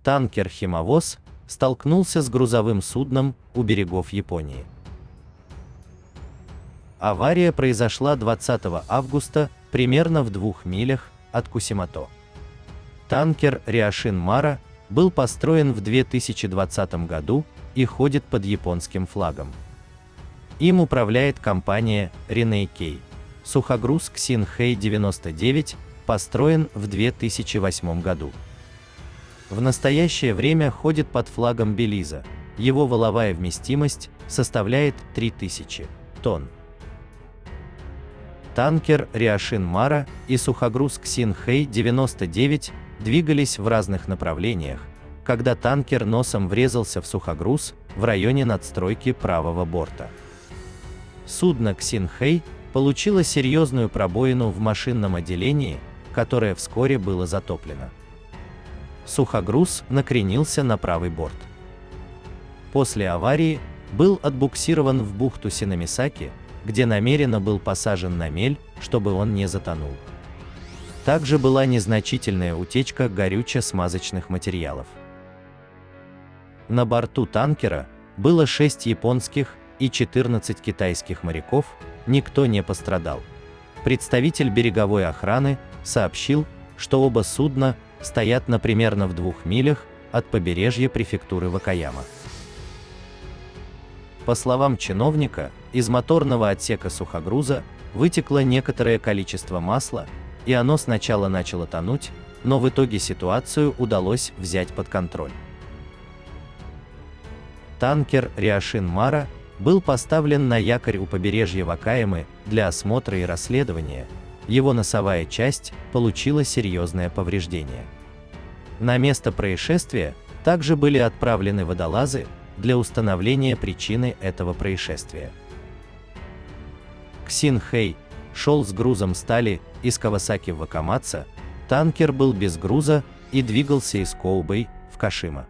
Танкер-химовоз столкнулся с грузовым судном у берегов Японии. Авария произошла 20 августа примерно в 2 милях от Кусимато. Танкер Риошин Мара был построен в 2020 году и ходит под японским флагом. Им управляет компания Ринэйкей. Сухогруз Ксинхэй-99 построен в 2008 году. В настоящее время ходит под флагом Белиза. Его валовая вместимость составляет 3000 тонн. Танкер Риошин Мара и сухогруз Ксинхэй-99 двигались в разных направлениях, когда танкер носом врезался в сухогруз в районе надстройки правого борта. Судно Ксинхэй получило серьезную пробоину в машинном отделении, которое вскоре было затоплено. Сухогруз накренился на правый борт. После аварии был отбуксирован в бухту Синамисаки, где намеренно был посажен на мель, чтобы он не затонул. Также была незначительная утечка горюче-смазочных материалов. На борту танкера было 6 японских и 14 китайских моряков, никто не пострадал. Представитель береговой охраны сообщил, что оба судна стоят примерно в 2 милях от побережья префектуры Вакаяма. По словам чиновника, из моторного отсека сухогруза вытекло некоторое количество масла, и оно сначала начало тонуть, но в итоге ситуацию удалось взять под контроль. Танкер Риошин Мара был поставлен на якорь у побережья Вакаямы для осмотра и расследования. Его носовая часть получила серьезное повреждение. На место происшествия также были отправлены водолазы для установления причины этого происшествия. Ксинхэй шел с грузом стали из Кавасаки в Вакамацу, танкер был без груза и двигался из Коубэй в Кашима.